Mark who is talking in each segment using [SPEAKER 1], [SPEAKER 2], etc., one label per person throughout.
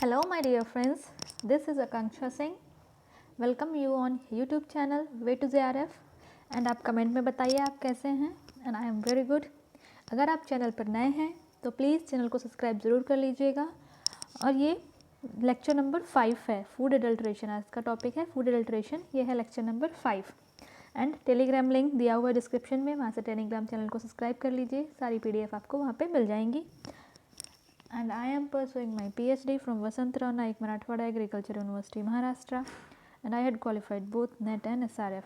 [SPEAKER 1] Hello my dear friends, this is Akanksha Singh. Welcome you on YouTube channel Way to JRF and आप comment में बताइए आप कैसे हैं and I am very good. अगर आप चैनल पर नए हैं तो प्लीज़ चैनल को सब्सक्राइब ज़रूर कर लीजिएगा। और ये लेक्चर नंबर 5 है, फूड एडल्ट्रेशन। आज का टॉपिक है फूड एडल्ट्रेशन, ये है lecture number 5। And Telegram link दिया हुआ है डिस्क्रिप्शन में, वहाँ से टेलीग्राम चैनल को सब्सक्राइब कर लीजिए, सारी PDF आपको वहाँ पे मिल जाएंगी। And I am pursuing my PhD from Vasantrao Naik Marathwada Agriculture University, Maharashtra, and I had qualified both NET and SRF.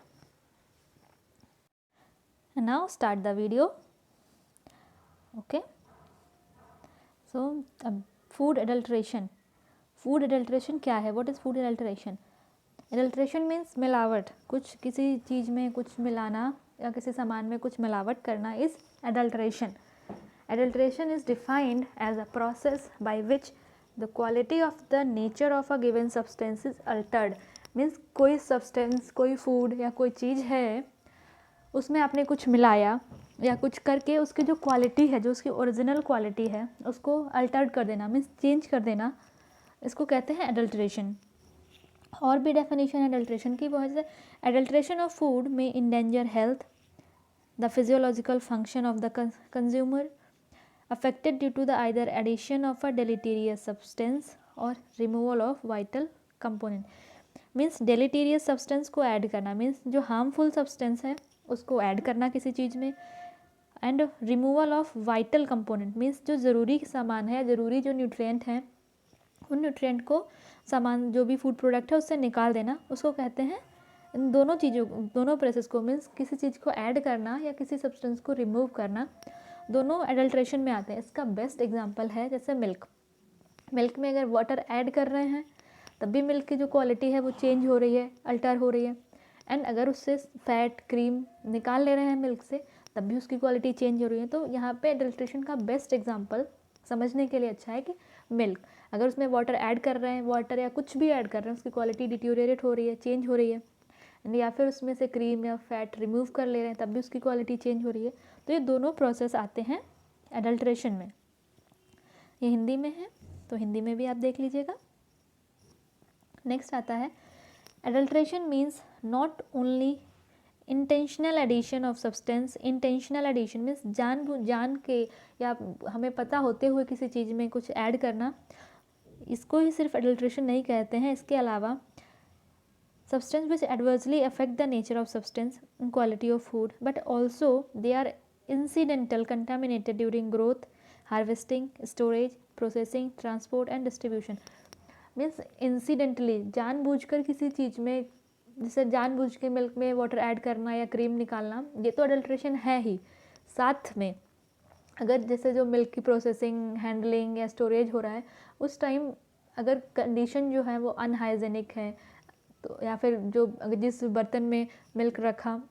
[SPEAKER 1] And now start the video. Okay. So food adulteration. Food adulteration क्या है? What is food adulteration? Adulteration means मिलावट, कुछ किसी चीज़ में कुछ मिलाना या किसी सामान में कुछ मिलावट करना is adulteration. Adulteration is defined as a process by which the quality of the nature of a given substance is altered. Means कोई substance, कोई food या कोई चीज़ है, उसमें आपने कुछ मिलाया या कुछ करके उसकी जो क्वालिटी है, जो उसकी ओरिजिनल क्वालिटी है, उसको अल्टर्ड कर देना, मीन्स चेंज कर देना, इसको कहते हैं एडल्ट्रेशन। और भी डेफिनेशन है एडल्ट्रेशन की, वजह से एडल्ट्रेशन ऑफ फूड में endanger health, the physiological function of the consumer, affected due to the either addition of a deleterious substance or removal of vital component। means deleterious substance को add करना, means जो harmful substance है उसको add करना किसी चीज़ में, and removal of vital component means जो ज़रूरी सामान है, ज़रूरी जो न्यूट्रिएंट हैं, उन न्यूट्रिएंट को सामान जो भी फूड प्रोडक्ट है उससे निकाल देना, उसको कहते हैं। इन दोनों चीज़ों, दोनों प्रोसेस को, मीन्स किसी चीज़ को ऐड करना या किसी सब्सटेंस को रिमूव करना, दोनों एडल्ट्रेशन में आते हैं। इसका बेस्ट एग्जांपल है जैसे मिल्क। मिल्क में अगर वाटर ऐड कर रहे हैं तब भी मिल्क की जो क्वालिटी है वो चेंज हो रही है, अल्टर हो रही है। एंड अगर उससे फैट, क्रीम निकाल ले रहे हैं मिल्क से, तब भी उसकी क्वालिटी चेंज हो रही है। तो यहाँ पे एडल्ट्रेशन का बेस्ट एग्जांपल समझने के लिए अच्छा है कि मिल्क, अगर उसमें वाटर ऐड कर रहे हैं, वाटर या कुछ भी ऐड कर रहे हैं, उसकी क्वालिटी डिट्यूरेट हो रही है, चेंज हो रही है, या फिर उसमें से क्रीम या फैट रिमूव कर ले रहे हैं तब भी उसकी क्वालिटी चेंज हो रही है। तो ये दोनों प्रोसेस आते हैं एडल्ट्रेशन में। ये हिंदी में है तो हिंदी में भी आप देख लीजिएगा। नेक्स्ट आता है adulteration means not only intentional addition of substance. Intentional addition means जान के या हमें पता होते हुए किसी चीज़ में कुछ ऐड करना, इसको ही सिर्फ एडल्ट्रेशन नहीं कहते हैं। इसके अलावा substance which adversely affect the nature of substance and quality of food, but also they are incidental contaminated during growth, harvesting, storage, processing, transport and distribution। means incidentally, जानबूझकर किसी चीज़ में, जैसे जानबूझ के मिल्क में वाटर ऐड करना या cream निकालना, ये तो अडल्ट्रेशन है ही। साथ में अगर जैसे जो मिल्क की प्रोसेसिंग, हैंडलिंग या स्टोरेज हो रहा है, उस टाइम अगर कंडीशन जो है वो अनहाइजेनिक है, तो या फिर जो जिस बर्तन में मिल्क रखा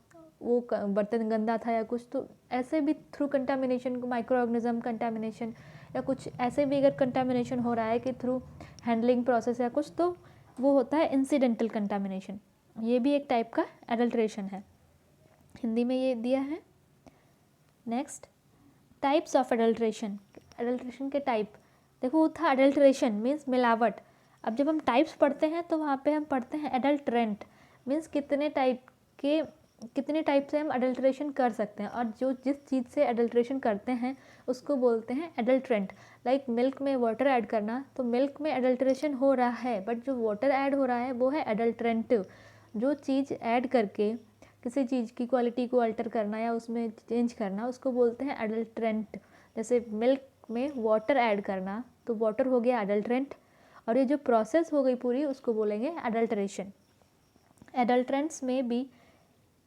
[SPEAKER 1] वो बर्तन गंदा था या कुछ, तो ऐसे भी through contamination, micro organism contamination या कुछ ऐसे भी अगर कंटामिनेशन हो रहा है कि थ्रू हैंडलिंग प्रोसेस या कुछ, तो वो होता है इंसिडेंटल कंटामिनेशन। ये भी एक टाइप का एडल्ट्रेशन है, हिंदी में ये दिया है। Next, types of adulteration. Adulteration के टाइप देखो, वो था एडल्ट्रेशन मीन्स मिलावट। अब जब हम टाइप्स पढ़ते हैं तो वहाँ पे हम पढ़ते हैं एडल्ट्रेंट, मीन्स कितने टाइप से हम एडल्ट्रेशन कर सकते हैं, और जो जिस चीज़ से एडल्ट्रेशन करते हैं उसको बोलते हैं एडल्ट्रेंट। लाइक मिल्क में वाटर ऐड करना, तो मिल्क में एडल्ट्रेशन हो रहा है, बट जो वाटर ऐड हो रहा है वो है एडल्ट्रेंट। जो चीज़ ऐड करके किसी चीज़ की क्वालिटी को अल्टर करना या उसमें चेंज करना, उसको बोलते हैं एडल्ट्रेंट। जैसे मिल्क में वाटर ऐड करना, तो वाटर हो गया एडल्ट्रेंट, और ये जो प्रोसेस हो गई पूरी उसको बोलेंगे एडल्ट्रेशन। एडल्ट्रेंट्स में भी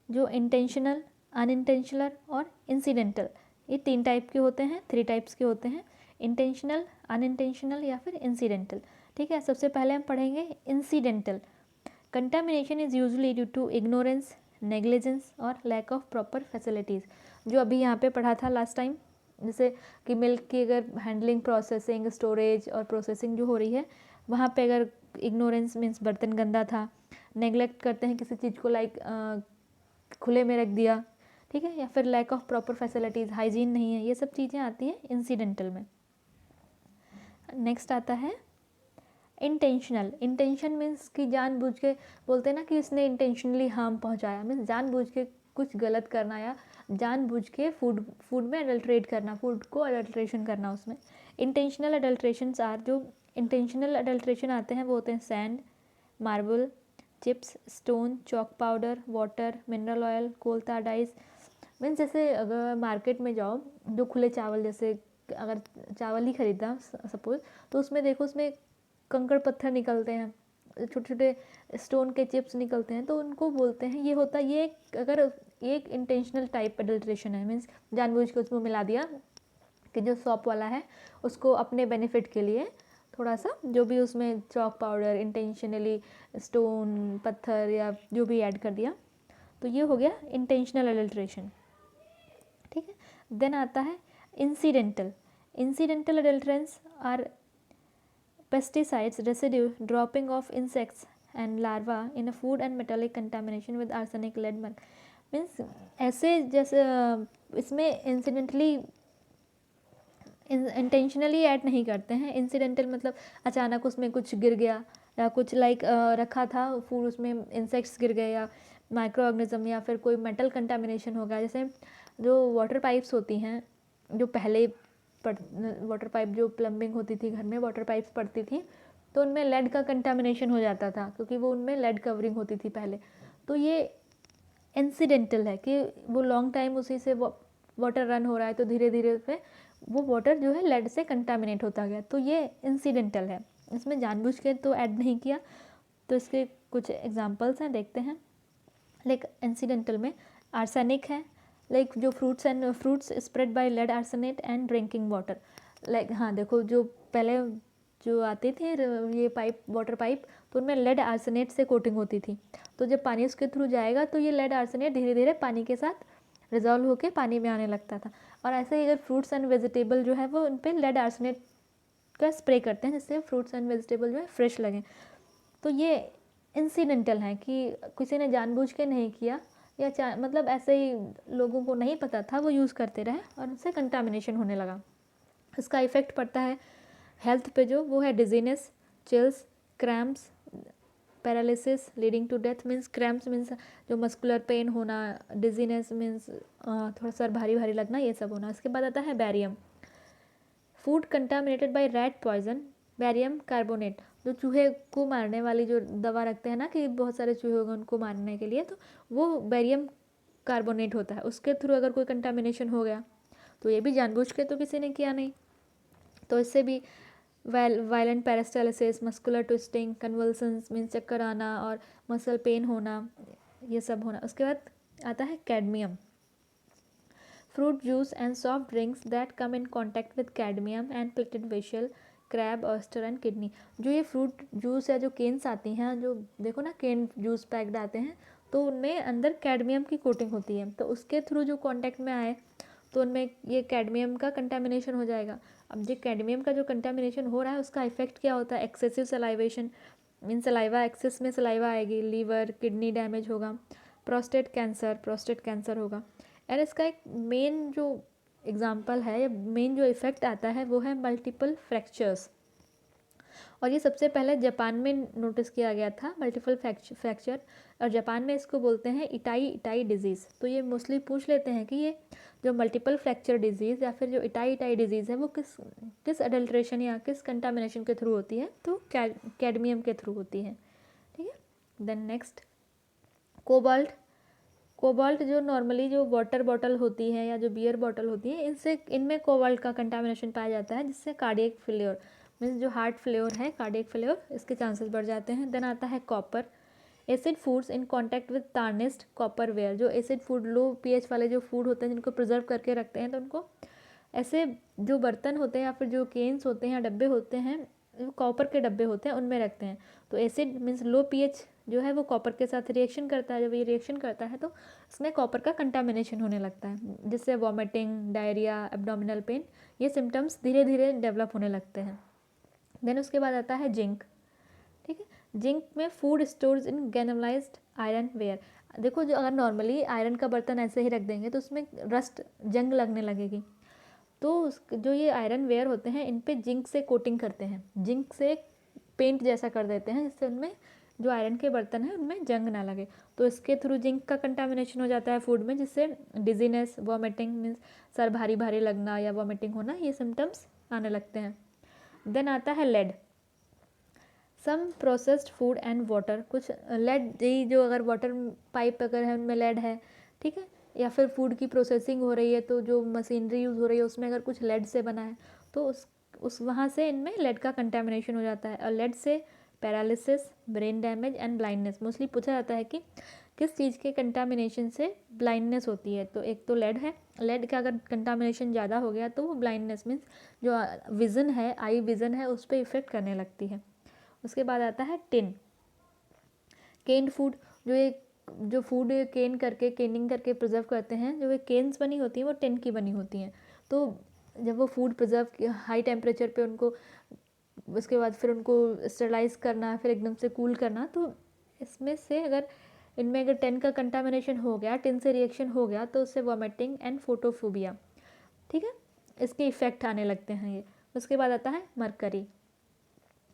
[SPEAKER 1] जो इंटेंशनल, अनइंटेंशनल और इंसिडेंटल, ये 3 टाइप के होते हैं, 3 टाइप्स के होते हैं, इंटेंशनल, अनइंटेंशनल या फिर इंसिडेंटल। ठीक है, सबसे पहले हम पढ़ेंगे incidental. Contamination is usually due to ignorance, negligence और लैक ऑफ प्रॉपर फैसिलिटीज़, जो अभी यहाँ पे पढ़ा था लास्ट टाइम। जैसे कि मिल्क की अगर हैंडलिंग, प्रोसेसिंग, स्टोरेज और प्रोसेसिंग जो हो रही है, वहाँ पे अगर इग्नोरेंस मीन्स बर्तन गंदा था, नेग्लेक्ट करते हैं किसी चीज़ को, लाइक खुले में रख दिया, ठीक है, या फिर lack of proper facilities, hygiene नहीं है, ये सब चीज़ें आती हैं इंसिडेंटल में। नेक्स्ट आता है इंटेंशनल, इंटेंशन मीन्स कि जानबूझ के, बोलते हैं ना कि इसने इंटेंशनली हार्म पहुंचाया, मीन्स जानबूझ के कुछ गलत करना या जानबूझ के फूड में अडल्ट्रेट करना, फूड को अडल्ट्रेशन करना उसमें। इंटेंशनल अडल्ट्रेशंस आर, जो इंटेंशनल अडल्ट्रेशन आते हैं वो होते हैं sand, marble, chips, stone, chalk powder, water, mineral oil, coal tar dyes. Means जैसे अगर मार्केट में जाओ, जो खुले चावल, जैसे अगर चावल ही खरीदा सपोज, तो उसमें देखो उसमें कंकड़ पत्थर निकलते हैं, छोटे छोटे स्टोन के चिप्स निकलते हैं, तो उनको बोलते हैं, ये होता ये अगर एक इंटेंशनल टाइप अडल्ट्रेशन है, मीन्स जानबूझ के उसमें मिला दिया कि जो शॉप वाला है उसको अपने बेनिफिट के लिए थोड़ा सा जो भी उसमें चॉक पाउडर इंटेंशनली स्टोन पत्थर या जो भी ऐड कर दिया, तो ये हो गया इंटेंशनल अडल्ट्रेशन। ठीक है, देन आता है incidental. Incidental adulterants are pesticides residue, dropping of insects and larvae in a food and metallic contamination with arsenic, lead, mercury। Means ऐसे जैसे इसमें इंसिडेंटली इंटेंशनली ऐड नहीं करते हैं। इंसिडेंटल मतलब अचानक उसमें कुछ गिर गया या कुछ लाइक रखा था फूड, उसमें इंसेक्ट्स गिर गए या माइक्रो ऑर्गेनिज्म या फिर कोई मेटल कंटामिनेशन हो गया। जैसे जो वाटर पाइप्स होती हैं, जो पहले वाटर पाइप जो प्लम्बिंग होती थी घर में, वाटर पाइप्स पड़ती थी, तो उनमें लेड का कंटामिनेशन हो जाता था क्योंकि वो उनमें लेड कवरिंग होती थी पहले। तो ये इंसिडेंटल है कि वो लॉन्ग टाइम उसी से वाटर रन हो रहा है, तो धीरे धीरे उसमें वो वाटर जो है लेड से कंटामिनेट होता गया, तो ये इंसिडेंटल है। इसमें जानबूझ के तो ऐड नहीं किया। तो इसके कुछ एग्जांपल्स हैं, देखते हैं। लाइक इंसिडेंटल में आर्सेनिक है, लाइक जो fruits spread by lead arsenate and drinking water. Like हाँ देखो, जो पहले जो आते थे ये पाइप, वाटर पाइप, तो उनमें लेड आर्सेनेट से कोटिंग होती थी, तो जब पानी उसके थ्रू जाएगा तो ये लेड आर्सेनेट धीरे धीरे पानी के साथ रिजॉल्व होकर पानी में आने लगता था। और ऐसे ही अगर फ्रूट्स एंड वेजिटेबल जो है वो उन पर लेड आर्सेनेट का स्प्रे करते हैं जिससे फ्रूट्स एंड वेजिटेबल जो है फ्रेश लगें। तो ये इंसिडेंटल है कि किसी ने जानबूझ के नहीं किया या मतलब ऐसे ही लोगों को नहीं पता था, वो यूज़ करते रहे और उससे कंटामिनेशन होने लगा। इसका इफ़ेक्ट पड़ता है हेल्थ पे, जो वो है dizziness, chills, cramps, paralysis leading to death. Means cramps means जो मस्कुलर पेन होना, डिजीनेस मीन्स थोड़ा सर भारी भारी लगना, ये सब होना। इसके बाद आता है barium. Food contaminated by rat poison, barium carbonate, जो चूहे को मारने वाली जो दवा रखते हैं ना कि बहुत सारे चूहे होंगे उनको मारने के लिए, तो वो बैरियम कार्बोनेट होता है। उसके थ्रू अगर कोई कंटामिनेशन हो गया, तो ये भी जानबूझ के तो किसी ने किया नहीं, तो इससे भी वायलेंट पैरास्टालिसिस, मस्कुलर ट्विस्टिंग, कन्वल्सन्स मीन्स चक्कर आना और मसल पेन होना, ये सब होना। उसके बाद आता है cadmium. Fruit juice and soft drinks that come in contact with cadmium and plated vessel, crab, oyster and kidney. जो ये फ्रूट जूस या जो केन्स आती हैं, जो देखो ना केन जूस पैक्ड आते हैं, तो उनमें अंदर कैडमियम की कोटिंग होती है, तो उसके थ्रू जो कांटेक्ट में आए तो उनमें ये कैडमियम का कंटामिनेशन हो जाएगा। अब जो कैडमियम का जो कंटामिनेशन हो रहा है उसका इफेक्ट क्या होता है? Excessive salivation, mean saliva, excess में सलाइवा आएगी, लीवर किडनी डैमेज होगा, प्रोस्टेट कैंसर होगा। और इसका एक मेन जो एग्जाम्पल है या मेन जो इफ़ेक्ट आता है वो है मल्टीपल फ्रैक्चर्स। और ये सबसे पहले जापान में नोटिस किया गया था, मल्टीपल फ्रैक्चर, और जापान में इसको बोलते हैं इटाई डिजीज़। तो ये मोस्टली पूछ लेते हैं कि ये जो मल्टीपल फ्रैक्चर डिजीज़ या फिर जो इटाई डिजीज़ है वो किस अडल्ट्रेशन या किस कंटामिनेशन के थ्रू होती है? तो कैडमियम के थ्रू होती है। ठीक है, देन नेक्स्ट कोबाल्ट जो नॉर्मली जो वाटर बॉटल होती है या जो बियर बॉटल होती है, इनमें कोबाल्ट का कंटामिनेशन पाया जाता है, जिससे कार्डियक फेल्योर मीन्स जो हार्ट फेल्योर है, कार्डियक फेल्योर, इसके चांसेस बढ़ जाते हैं। देन आता है copper. Acid foods in contact with tarnished copper ware, जो एसिड फूड, लो पीएच वाले जो फूड होते हैं जिनको प्रिजर्व करके रखते हैं, तो उनको ऐसे जो बर्तन होते हैं या फिर जो केन्स होते हैं या डब्बे होते हैं, जो कॉपर के डब्बे होते हैं उनमें रखते हैं। तो एसिड मीन्स लो पीएच जो है वो कॉपर के साथ रिएक्शन करता है, जब ये रिएक्शन करता है तो इसमें कॉपर का कंटामिनेशन होने लगता है, जिससे वॉमिटिंग, डायरिया, एब्डोमिनल पेन, ये सिम्टम्स धीरे धीरे डेवलप होने लगते हैं। देन उसके बाद आता है जिंक। ठीक है, जिंक में food stores in galvanized iron ware. देखो, जो अगर नॉर्मली आयरन का बर्तन ऐसे ही रख देंगे तो उसमें रस्ट, जंग लगने लगेगी, तो जो ये आयरन वेयर होते हैं इन पे जिंक से कोटिंग करते हैं, जिंक से पेंट जैसा कर देते हैं, जिससे उनमें जो आयरन के बर्तन हैं उनमें जंग ना लगे। तो इसके थ्रू जिंक का कंटामिनेशन हो जाता है फूड में, जिससे डिजीनेस, वॉमिटिंग मीन्स सर भारी भारी लगना या वॉमिटिंग होना, ये सिम्टम्स आने लगते हैं। देन आता है lead. Some processed food and water, कुछ लेड, जो अगर वाटर पाइप अगर है उनमें लेड है, ठीक है, या फिर फूड की प्रोसेसिंग हो रही है तो जो मशीनरी यूज़ हो रही है उसमें अगर कुछ लेड से बना है तो उस वहाँ से इनमें लेड का कंटामिनेशन हो जाता है। और लेड से paralysis, brain damage and blindness, mostly पूछा जाता है कि किस चीज़ के कंटामिनेशन से ब्लाइंडनेस होती है। तो एक तो लेड है, लेड का अगर कंटामिनेशन ज़्यादा हो गया तो वो ब्लाइंडनेस मीन्स जो विज़न है, आई विज़न है, उस पर इफ़ेक्ट करने लगती है। उसके बाद आता है टिन। केन्ड फूड, जो फूड केन करके, केनिंग करके प्रिजर्व करते हैं, जो ये केन्स बनी होती हैं वो टिन की बनी होती हैं। तो जब वो फूड प्रिजर्व हाई टेम्परेचर पे उनको, उसके बाद फिर उनको स्टरलाइज करना, फिर एकदम से कूल करना, तो इसमें से अगर इनमें अगर टिन का कंटामिनेशन हो गया, टिन से रिएक्शन हो गया, तो उससे वॉमिटिंग एंड फोटोफोबिया, ठीक है, इसके इफ़ेक्ट आने लगते हैं ये। उसके बाद आता है मरकरी।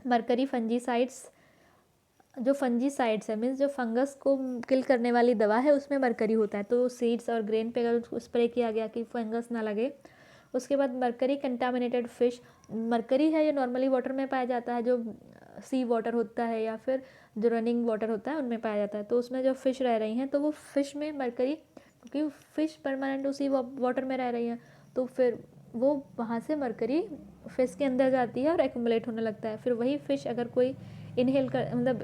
[SPEAKER 1] मरकरी फंजीसाइड्स, जो फंजीसाइड्स है मीन्स जो फंगस को किल करने वाली दवा है, उसमें मरकरी होता है। तो सीड्स और ग्रेन पे अगर उसको स्प्रे किया गया कि फंगस ना लगे। उसके बाद मरकरी कंटामिनेटेड फिश। मरकरी है ये नॉर्मली वाटर में पाया जाता है, जो सी वाटर होता है या फिर जो रनिंग वाटर होता है उनमें पाया जाता है। तो उसमें जो फ़िश रह रही हैं तो वो फ़िश में मरकरी, क्योंकि फ़िश परमानेंट उसी वाटर में रह रही हैं, तो फिर वो वहाँ से मरकरी फिश के अंदर जाती है और एक्यूमुलेट होने लगता है। फिर वही फ़िश अगर कोई इनहेल कर, मतलब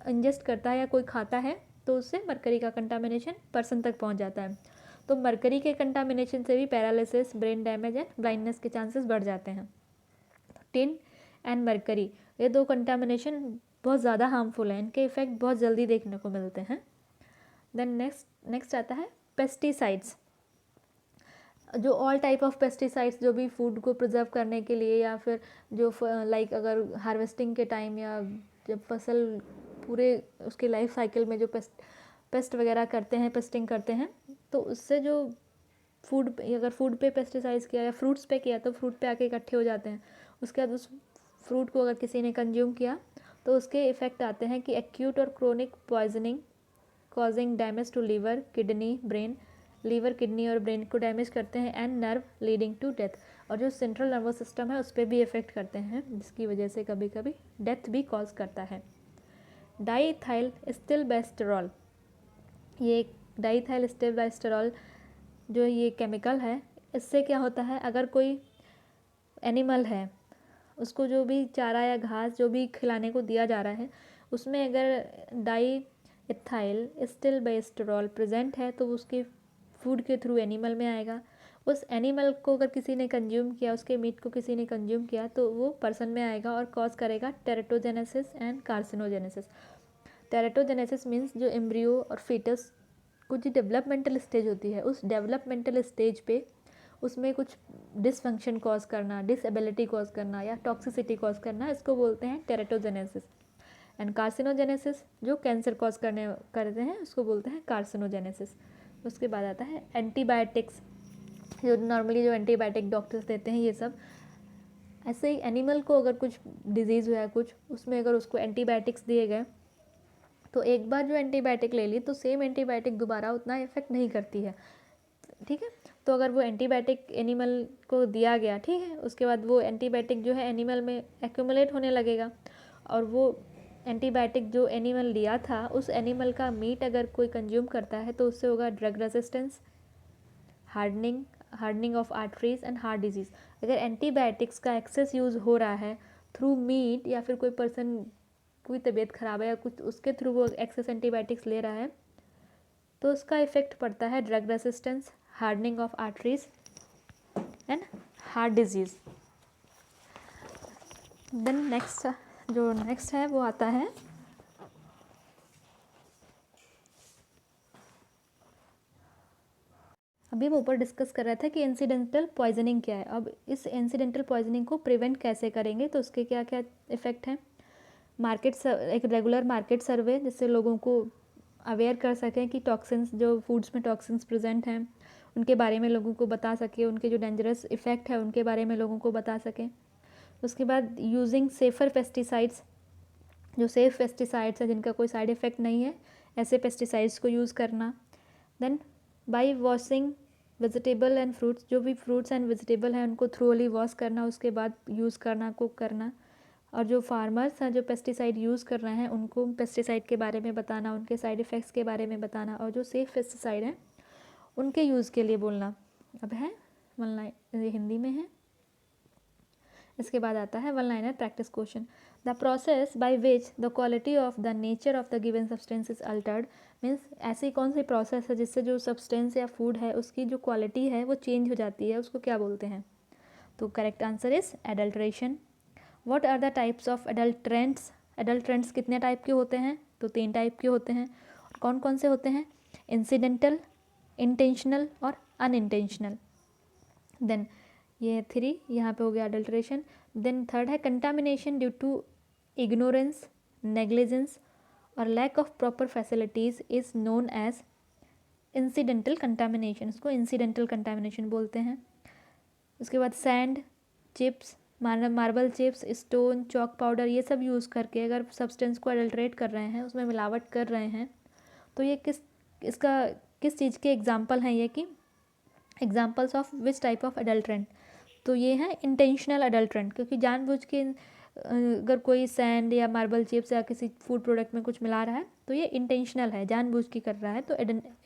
[SPEAKER 1] इंजेस्ट करता है या कोई खाता है, तो उससे मरकरी का कंटामिनेशन पर्सन तक पहुंच जाता है। तो मरकरी के कंटामिनेशन से भी paralysis, brain damage and blindness के चांसेस बढ़ जाते हैं। टिन एंड मरकरी, ये दो कंटामिनेशन बहुत ज़्यादा हार्मफुल है, इनके इफ़ेक्ट बहुत जल्दी देखने को मिलते हैं। देन नेक्स्ट आता है पेस्टिसाइड्स। जो ऑल टाइप ऑफ पेस्टिसाइड्स, जो भी फूड को प्रिजर्व करने के लिए या फिर जो लाइक अगर हार्वेस्टिंग के टाइम या जब फसल पूरे उसके लाइफ साइकिल में जो पेस्ट वगैरह करते हैं, पेस्टिंग करते हैं, तो उससे जो फूड, अगर फूड पे पेस्टिसाइड्स किया या फ्रूट्स पे किया तो फ्रूट पे आके इकट्ठे हो जाते हैं। उसके बाद उस फ्रूट को अगर किसी ने कंज्यूम किया तो उसके इफ़ेक्ट आते हैं कि एक्यूट और chronic poisoning causing damage to liver, kidney, brain, liver, kidney और ब्रेन को डैमेज करते हैं, and nerve leading to death. और जो सेंट्रल नर्वस सिस्टम है उस पर भी इफ़ेक्ट करते हैं, जिसकी वजह से कभी कभी डेथ भी कॉज करता है। डाईथाइल स्टिलबेस्टेरॉल, ये डाईथाइल स्टिलबेस्टेरॉल जो ये केमिकल है, इससे क्या होता है, अगर कोई एनिमल है उसको जो भी चारा या घास जो भी खिलाने को दिया जा रहा है, उसमें अगर डाईथाइल स्टिलबेस्टेरॉल प्रेजेंट है तो उसके फूड के थ्रू एनिमल में आएगा। उस एनिमल को अगर किसी ने कंज्यूम किया, उसके मीट को किसी ने कंज्यूम किया, तो वो पर्सन में आएगा और कॉज करेगा टेरेटोजेनेसिस एंड कार्सिनोजेनेसिस। टेरेटोजेनेसिस मीन्स जो एम्ब्रियो और फीटस कुछ डेवलपमेंटल स्टेज होती है, उस डेवलपमेंटल स्टेज पे उसमें कुछ डिसफंक्शन कॉज करना, डिसेबिलिटी कॉज करना या टॉक्सिसिटी कॉज करना, इसको बोलते हैं टेरेटोजेनेसिस। एंड कार्सिनोजेनेसिस, जो कैंसर कॉज करते हैं, उसको बोलते हैं कार्सिनोजेनेसिस। उसके बाद आता है एंटीबायोटिक्स, जो नॉर्मली जो एंटीबायोटिक डॉक्टर्स देते हैं, ये सब ऐसे ही एनिमल को अगर कुछ डिजीज़ हुआ है कुछ, उसमें अगर उसको एंटीबायोटिक्स दिए गए तो एक बार जो एंटीबायोटिक ले ली तो सेम एंटीबायोटिक दोबारा उतना इफेक्ट नहीं करती है, ठीक है। तो अगर वो एंटीबायोटिक एनिमल को दिया गया, ठीक है, उसके बाद वो एंटीबायोटिक जो है एनिमल में एक्यूमुलेट होने लगेगा, और वो एंटीबायोटिक जो एनिमल लिया था, उस एनिमल का मीट अगर कोई कंज्यूम करता है तो उससे होगा drug resistance, hardening of arteries and heart disease. अगर एंटीबायोटिक्स का एक्सेस यूज़ हो रहा है थ्रू मीट, या फिर कोई पर्सन कोई तबीयत ख़राब है या कुछ उसके थ्रू वो एक्सेस एंटीबायोटिक्स ले रहा है, तो उसका इफ़ेक्ट पड़ता है drug resistance, hardening of arteries and heart disease. Then next है वो आता है अभी हम ऊपर डिस्कस कर रहा था कि इंसिडेंटल पॉइजनिंग क्या है। अब इस इंसिडेंटल पॉइजनिंग को प्रिवेंट कैसे करेंगे, तो उसके क्या क्या इफ़ेक्ट हैं। एक रेगुलर मार्केट सर्वे, जिससे लोगों को अवेयर कर सकें कि टॉक्सिन्स, जो फूड्स में टॉक्सिन्स प्रेजेंट हैं उनके बारे में लोगों को बता सके, उनके जो डेंजरस इफ़ेक्ट है उनके बारे में लोगों को बता सकें। उसके बाद यूजिंग सेफ़र पेस्टिसाइड्स, जो सेफ़ पेस्टिसाइड्स हैं जिनका कोई साइड इफ़ेक्ट नहीं है, ऐसे पेस्टिसाइड्स को यूज़ करना। Then by washing vegetable and fruits, जो भी फ्रूट्स एंड वेजिटेबल हैं उनको थ्रोली वॉश करना, उसके बाद यूज़ करना, कुक करना। और जो फार्मर्स हैं जो पेस्टिसाइड यूज़ कर रहे हैं उनको पेस्टिसाइड के बारे में बताना, उनके साइड इफ़ेक्ट्स के बारे में बताना, और जो सेफ़ पेस्टिसाइड हैं उनके यूज़ के लिए बोलना। अब है वन लाइन, ये हिंदी में है। इसके बाद आता है one liner practice question. The process by which the quality of the nature of the given substance is Altered, means ऐसी कौन सी प्रोसेस है जिससे जो सब्सटेंस या फूड है उसकी जो क्वालिटी है वो चेंज हो जाती है, उसको क्या बोलते हैं? तो correct answer is adulteration. What are the types of adulterants, adulterants कितने टाइप के होते हैं? तो 3 टाइप के होते हैं। कौन कौन से होते हैं? इंसिडेंटल, इंटेंशनल और अनइंटेंशनल। देन ये 3 यहाँ पे हो गया अडल्ट्रेशन। देन थर्ड है contamination due to ignorance, negligence और lack of proper facilities is known as incidental contamination, इसको इंसिडेंटल कंटामिनेशन बोलते हैं। उसके बाद sand, chips, marble chips, stone, chalk powder, ये सब यूज़ करके अगर सब्सटेंस को एडल्ट्रेट कर रहे हैं, उसमें मिलावट कर रहे हैं, तो ये किस चीज़ के एग्जाम्पल हैं? ये कि examples of which type of adulterant? तो ये है इंटेंशनल एडल्ट्रेंट, क्योंकि जानबूझ के अगर कोई सैंड या मार्बल चिप्स या किसी फूड प्रोडक्ट में कुछ मिला रहा है तो ये इंटेंशनल है, जानबूझ के कर रहा है, तो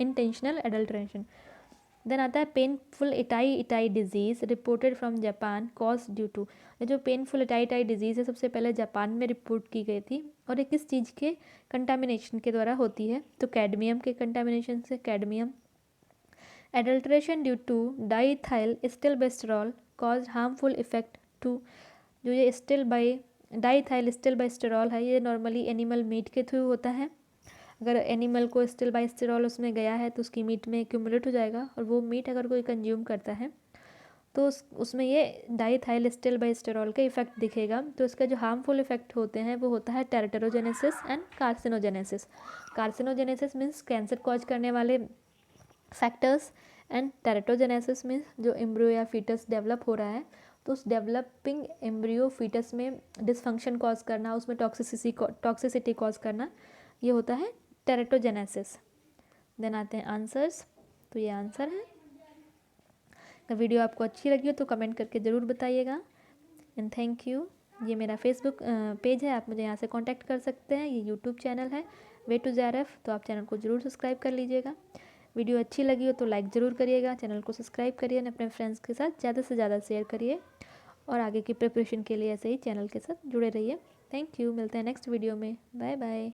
[SPEAKER 1] इंटेंशनल एडल्ट्रेशन। देन आता है painful itai disease reported from Japan cause due to, ये जो पेनफुल इटाई डिजीज़ है सबसे पहले जापान में रिपोर्ट की गई थी, और ये किस चीज़ के कंटामिनेशन के द्वारा होती है? तो कैडमियम के कंटामिनेशन से, cadmium. Adulteration due to diethyl stilbestrol cause harmful effect to, जो ये डाईथाइल स्टिलबेस्टेरॉल है ये नॉर्मली एनिमल मीट के थ्रू होता है। अगर एनिमल को स्टिलबेस्टेरॉल उसमें गया है तो उसकी मीट में एक्यूमुलेट हो जाएगा, और वो मीट अगर कोई कंज्यूम करता है तो उसमें ये डाईथाइल स्टिलबेस्टेरॉल का इफेक्ट दिखेगा। तो इसका जो हार्मफुल इफेक्ट होते हैं वो होता है teratogenesis and carcinogenesis. Carcinogenesis means cancer cause करने वाले फैक्टर्स, एंड टेरेटोजेनेसिस में जो एम्ब्रियो या फीटस डेवलप हो रहा है तो उस डेवलपिंग एम्ब्रियो फीटस में डिसफंक्शन कॉज करना, उसमें टॉक्सिसिटी कॉज करना, ये होता है टेरेटोजेनेसिस। देन आते हैं आंसर्स, तो ये आंसर है। अगर वीडियो आपको अच्छी लगी हो तो कमेंट करके ज़रूर बताइएगा, एंड थैंक यू। ये मेरा फेसबुक पेज है, आप मुझे यहाँ से कांटेक्ट कर सकते हैं। ये यूट्यूब चैनल है वे टू JRF, तो आप चैनल को ज़रूर सब्सक्राइब कर लीजिएगा। वीडियो अच्छी लगी हो तो लाइक ज़रूर करिएगा, चैनल को सब्सक्राइब करिए, अपने फ्रेंड्स के साथ ज़्यादा से ज़्यादा शेयर करिए, और आगे की प्रिपरेशन के लिए ऐसे ही चैनल के साथ जुड़े रहिए। थैंक यू, मिलते हैं नेक्स्ट वीडियो में। Bye bye.